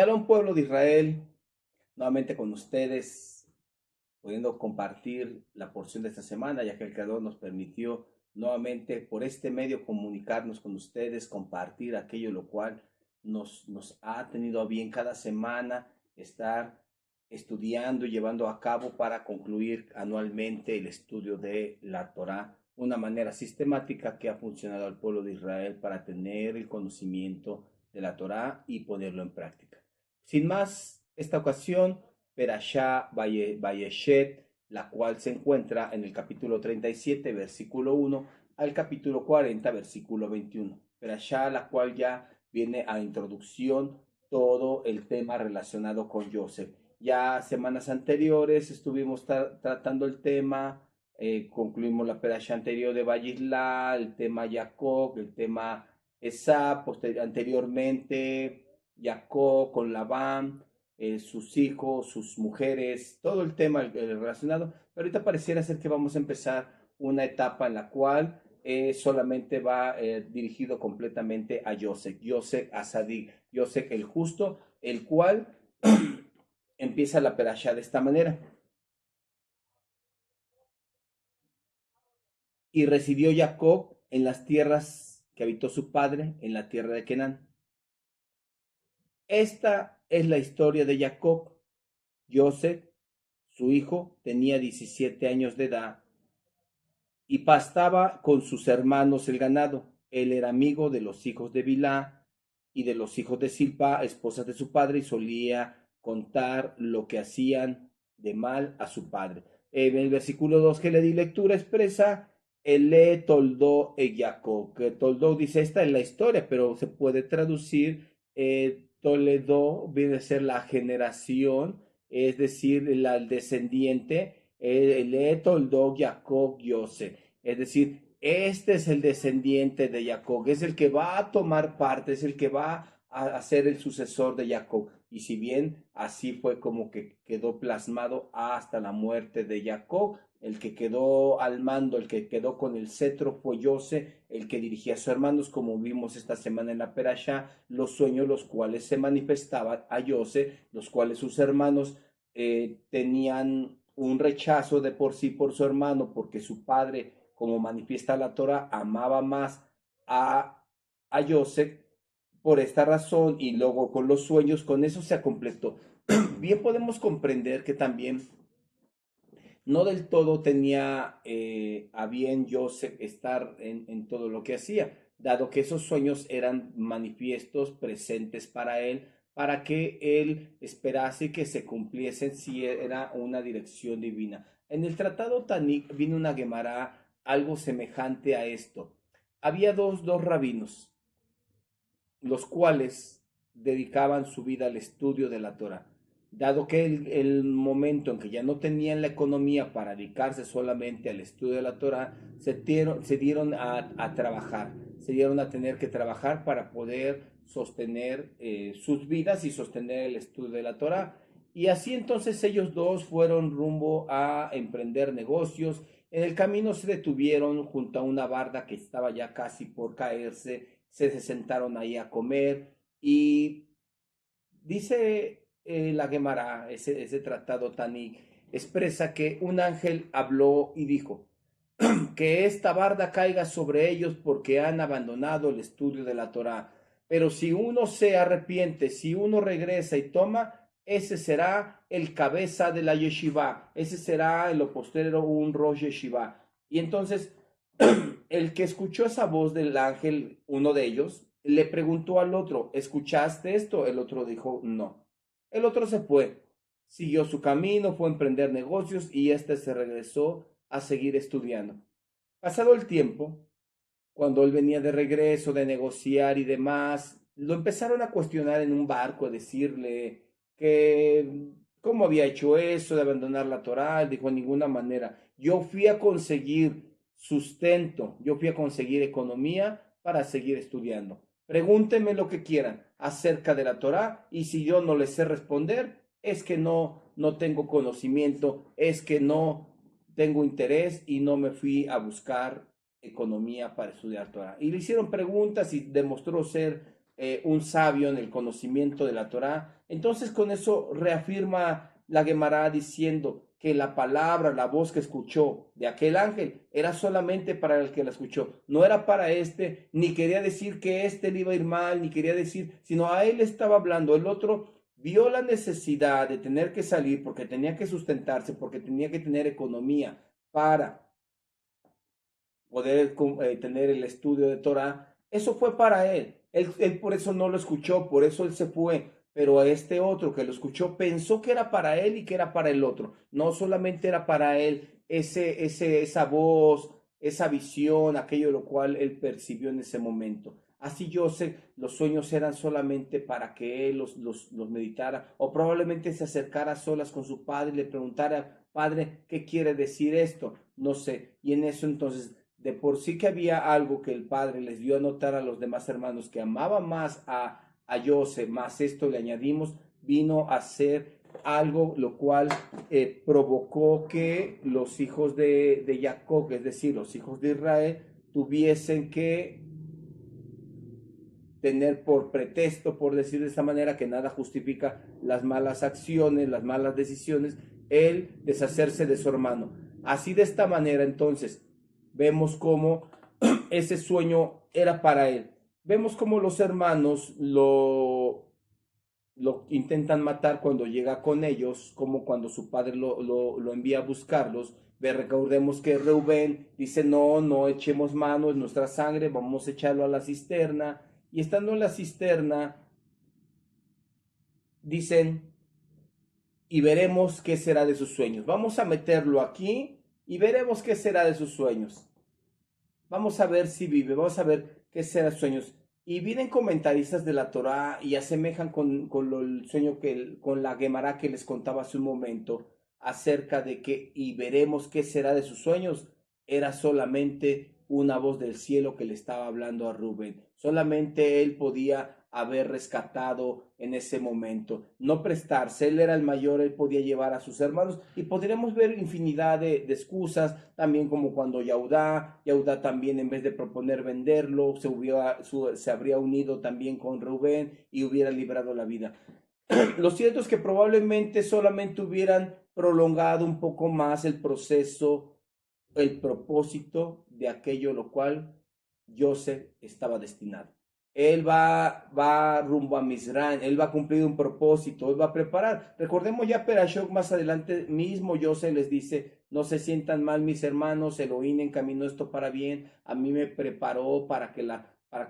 Shalom, pueblo de Israel, nuevamente con ustedes, pudiendo compartir la porción de esta semana, ya que el Creador nos permitió nuevamente por este medio comunicarnos con ustedes, compartir aquello lo cual nos ha tenido a bien cada semana estar estudiando y llevando a cabo para concluir anualmente el estudio de la Torá, una manera sistemática que ha funcionado al pueblo de Israel para tener el conocimiento de la Torá y ponerlo en práctica. Sin más, esta ocasión, Perashá Vayeshet, la cual se encuentra en el capítulo 37, versículo 1, al capítulo 40, versículo 21. Perashá, la cual ya viene a introducción todo el tema relacionado con Joseph. Ya semanas anteriores estuvimos tratando el tema, concluimos la perashá anterior de Vayisla, el tema Jacob, el tema Esab, anteriormente Jacob con Labán, sus hijos, sus mujeres, todo el tema relacionado. Pero ahorita pareciera ser que vamos a empezar una etapa en la cual solamente va dirigido completamente a Yosef Asadik, Yosef el justo, el cual empieza la perashá de esta manera. Y residió Jacob en las tierras que habitó su padre, en la tierra de Canaán. Esta es la historia de Jacob. Joseph, su hijo, tenía 17 años de edad y pastaba con sus hermanos el ganado. Él era amigo de los hijos de Bilá y de los hijos de Silpa, esposas de su padre, y solía contar lo que hacían de mal a su padre. En el versículo 2 que le di lectura expresa, Ele toldó e Jacob, que toldó dice, esta es la historia, pero se puede traducir, Toledo viene a ser la generación, es decir, el descendiente, Ele toldó Jacob Yosef. Es decir, este es el descendiente de Jacob, es el que va a tomar parte, es el que va a ser el sucesor de Jacob. Y si bien así fue como que quedó plasmado hasta la muerte de Jacob, el que quedó al mando, el que quedó con el cetro fue José, el que dirigía a sus hermanos, como vimos esta semana en la Perashá, los sueños los cuales se manifestaban a José, los cuales sus hermanos tenían un rechazo de por sí por su hermano, porque su padre, como manifiesta la Torah, amaba más a Joseph por esta razón, y luego con los sueños, con eso se completó. Bien podemos comprender que también no del todo tenía a bien Joseph estar en todo lo que hacía, dado que esos sueños eran manifiestos presentes para él, para que él esperase que se cumpliesen si era una dirección divina. En el tratado Tanit vino una Gemara algo semejante a esto. Había dos rabinos, los cuales dedicaban su vida al estudio de la Torah. Dado que el momento en que ya no tenían la economía para dedicarse solamente al estudio de la Torah, se dieron a trabajar, se dieron a tener que trabajar para poder sostener sus vidas y sostener el estudio de la Torah. Y así entonces ellos dos fueron rumbo a emprender negocios. En el camino se detuvieron junto a una barda que estaba ya casi por caerse, se sentaron ahí a comer y dice la Gemara, ese tratado Tani, expresa que un ángel habló y dijo que esta barda caiga sobre ellos porque han abandonado el estudio de la Torá. Pero si uno se arrepiente, si uno regresa y toma, ese será el cabeza de la yeshiva, ese será en lo posterior un rosh yeshiva. Y entonces el que escuchó esa voz del ángel, uno de ellos, le preguntó al otro, ¿escuchaste esto? El otro dijo, no. El otro se fue, siguió su camino, fue a emprender negocios y este se regresó a seguir estudiando. Pasado el tiempo, cuando él venía de regreso de negociar y demás, lo empezaron a cuestionar en un barco, a decirle que cómo había hecho eso de abandonar la Torá. Él dijo, en ninguna manera. Yo fui a conseguir sustento, yo fui a conseguir economía para seguir estudiando. Pregúntenme lo que quieran acerca de la Torá y si yo no les sé responder, es que no tengo conocimiento, es que no tengo interés y no me fui a buscar economía para estudiar Torah. Y le hicieron preguntas y demostró ser un sabio en el conocimiento de la Torá. Entonces con eso reafirma la Gemara diciendo que la palabra, la voz que escuchó de aquel ángel era solamente para el que la escuchó, no era para este, ni quería decir que este le iba a ir mal, ni quería decir, sino a él estaba hablando. El otro vio la necesidad de tener que salir porque tenía que sustentarse, porque tenía que tener economía para poder tener el estudio de Torah. Eso fue para él. Él por eso no lo escuchó, por eso él se fue. Pero a este otro que lo escuchó pensó que era para él y que era para el otro. No solamente era para él esa voz, esa visión, aquello lo cual él percibió en ese momento. Así yo sé, los sueños eran solamente para que él los meditara, o probablemente se acercara a solas con su padre y le preguntara, padre, ¿qué quiere decir esto? No sé. Y en eso entonces, de por sí que había algo que el padre les dio a notar a los demás hermanos, que amaba más a José, más esto le añadimos, vino a ser algo lo cual provocó que los hijos de Jacob, es decir, los hijos de Israel, tuviesen que tener por pretexto, por decir de esta manera, que nada justifica las malas acciones, las malas decisiones, el deshacerse de su hermano. Así de esta manera, entonces, vemos cómo ese sueño era para él. Vemos cómo los hermanos lo intentan matar cuando llega con ellos, como cuando su padre lo envía a buscarlos. Recordemos que Reubén dice, no, no echemos mano, es nuestra sangre, vamos a echarlo a la cisterna. Y estando en la cisterna, dicen, y veremos qué será de sus sueños. Vamos a meterlo aquí y veremos qué será de sus sueños. Vamos a ver si vive, vamos a ver qué será de sus sueños. Y vienen comentaristas de la Torá y asemejan con el sueño con la Gemara que les contaba hace un momento acerca de que y veremos qué será de sus sueños. Era solamente una voz del cielo que le estaba hablando a Rubén. Solamente él podía haber rescatado en ese momento, no prestarse, él era el mayor, él podía llevar a sus hermanos y podríamos ver infinidad de excusas, también como cuando Yahudá también en vez de proponer venderlo, se habría unido también con Rubén y hubiera librado la vida. Lo cierto es que probablemente solamente hubieran prolongado un poco más el proceso, el propósito de aquello lo cual Joseph estaba destinado. Él va rumbo a Misraim, él va a cumplir un propósito, él va a preparar. Recordemos ya Perashok más adelante mismo Joseph les dice, no se sientan mal mis hermanos, Elohim encaminó esto para bien, a mí me preparó para que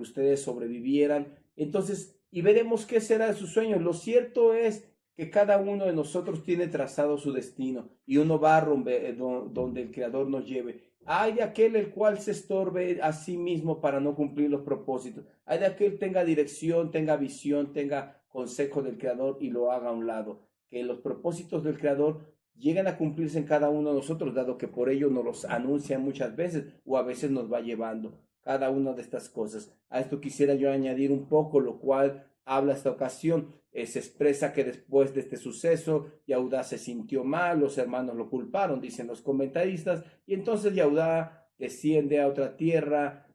ustedes sobrevivieran. Entonces, y veremos qué será de sus sueños. Lo cierto es que cada uno de nosotros tiene trazado su destino y uno va a donde el Creador nos lleve. Hay de aquel el cual se estorbe a sí mismo para no cumplir los propósitos. Hay de aquel tenga dirección, tenga visión, tenga consejo del Creador y lo haga a un lado. Que los propósitos del Creador lleguen a cumplirse en cada uno de nosotros, dado que por ello nos los anuncia muchas veces o a veces nos va llevando cada una de estas cosas. A esto quisiera yo añadir un poco, lo cual habla esta ocasión. Se expresa que después de este suceso, Yahudá se sintió mal, los hermanos lo culparon, dicen los comentaristas, y entonces Yahudá desciende a otra tierra,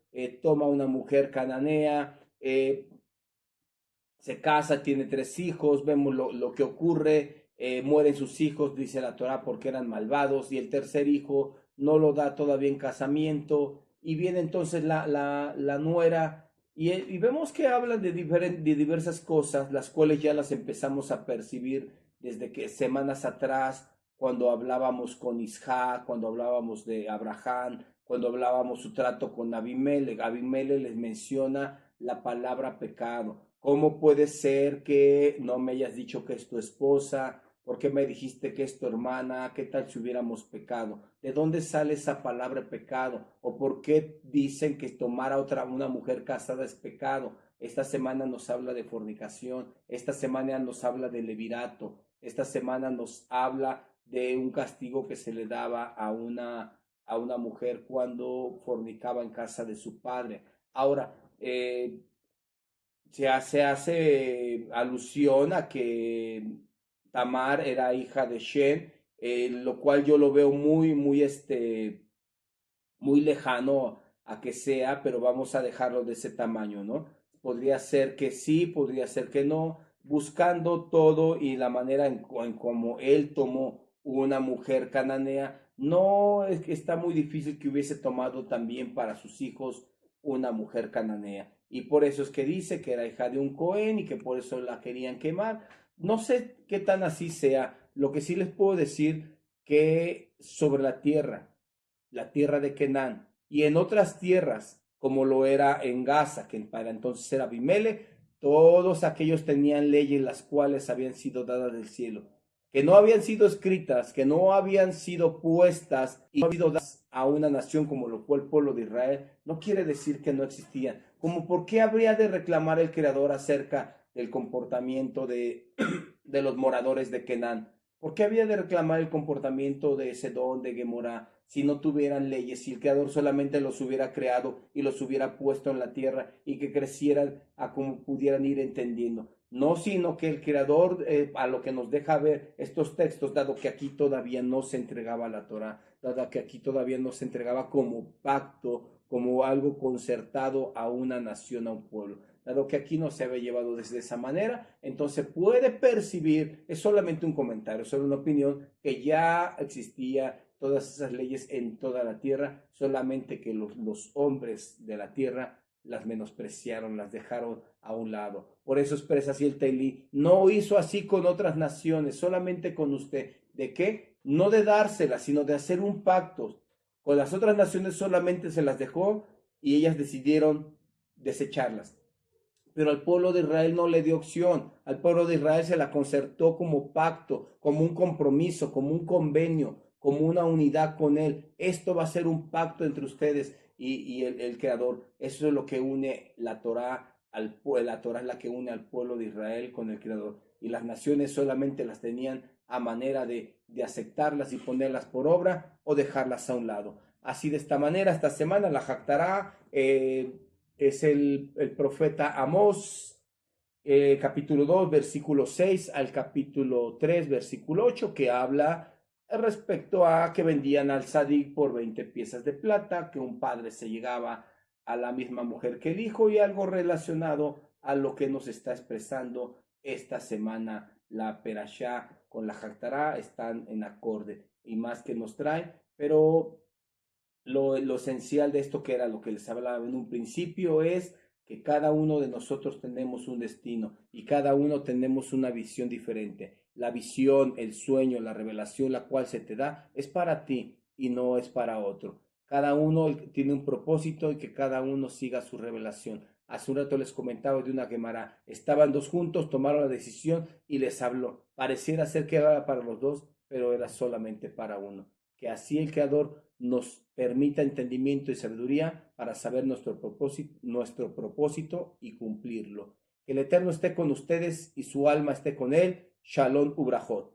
toma una mujer cananea, se casa, tiene 3 hijos, vemos lo que ocurre, mueren sus hijos, dice la Torá, porque eran malvados, y el tercer hijo no lo da todavía en casamiento, y viene entonces la nuera, y vemos que hablan de diversas cosas, las cuales ya las empezamos a percibir desde que semanas atrás, cuando hablábamos con Isaac, cuando hablábamos de Abraham, cuando hablábamos su trato con Abimelech. Abimelech les menciona la palabra pecado. ¿Cómo puede ser que no me hayas dicho que es tu esposa? ¿Por qué me dijiste que es tu hermana? ¿Qué tal si hubiéramos pecado? ¿De dónde sale esa palabra pecado? ¿O por qué dicen que tomar a una mujer casada es pecado? Esta semana nos habla de fornicación, esta semana nos habla de levirato, esta semana nos habla de un castigo que se le daba a una mujer cuando fornicaba en casa de su padre. Ahora, se hace alusión a que Tamar era hija de Shem, lo cual yo lo veo muy lejano a que sea, pero vamos a dejarlo de ese tamaño, ¿no? podría ser que sí, podría ser que no, buscando todo y la manera en cómo él tomó una mujer cananea, no es que está muy difícil que hubiese tomado también para sus hijos una mujer cananea. Y por eso es que dice que era hija de un Cohen y que por eso la querían quemar. No sé qué tan así sea. Lo que sí les puedo decir que sobre la tierra de Canaán, y en otras tierras, como lo era en Gaza, que para entonces era Abimele, todos aquellos tenían leyes las cuales habían sido dadas del cielo, que no habían sido escritas, que no habían sido puestas y no habían sido dadas a una nación como lo fue el pueblo de Israel, no quiere decir que no existían. Como por qué habría de reclamar el Creador acerca del comportamiento de los moradores de Canaán. ¿Por qué había de reclamar el comportamiento de Sedón, de Gomorra, si no tuvieran leyes, si el Creador solamente los hubiera creado y los hubiera puesto en la tierra y que crecieran a como pudieran ir entendiendo? No, sino que el Creador, a lo que nos deja ver estos textos, dado que aquí todavía no se entregaba la Torah, dado que aquí todavía no se entregaba como pacto, como algo concertado a una nación, a un pueblo, dado que aquí no se había llevado desde esa manera, entonces puede percibir, es solamente un comentario, es solo una opinión, que ya existía todas esas leyes en toda la tierra, solamente que los hombres de la tierra las menospreciaron, las dejaron a un lado. Por eso expresa así el Teilí, no hizo así con otras naciones, solamente con usted. ¿De qué? No de dárselas, sino de hacer un pacto. Con las otras naciones solamente se las dejó y ellas decidieron desecharlas, pero al pueblo de Israel no le dio opción. Al pueblo de Israel se la concertó como pacto, como un compromiso, como un convenio, como una unidad con él. Esto va a ser un pacto entre ustedes y el Creador. Eso es lo que une la Torah al pueblo. La Torah es la que une al pueblo de Israel con el Creador. Y las naciones solamente las tenían a manera de aceptarlas y ponerlas por obra o dejarlas a un lado. Así de esta manera, esta semana la jactará es el profeta Amós, capítulo 2 versículo 6 al capítulo 3 versículo 8 que habla respecto a que vendían al Sadik por 20 piezas de plata, que un padre se llegaba a la misma mujer que el hijo y algo relacionado a lo que nos está expresando esta semana la Perashá con la Jactará están en acorde y más que nos trae, pero lo esencial de esto, que era lo que les hablaba en un principio, es que cada uno de nosotros tenemos un destino y cada uno tenemos una visión diferente. La visión, el sueño, la revelación, la cual se te da, es para ti y no es para otro. Cada uno tiene un propósito y que cada uno siga su revelación. Hace un rato les comentaba de una Gemara. Estaban dos juntos, tomaron la decisión y les habló. Pareciera ser que era para los dos, pero era solamente para uno. Que así el Creador nos permita entendimiento y sabiduría para saber nuestro propósito y cumplirlo. Que el Eterno esté con ustedes y su alma esté con él. Shalom Ubrajot.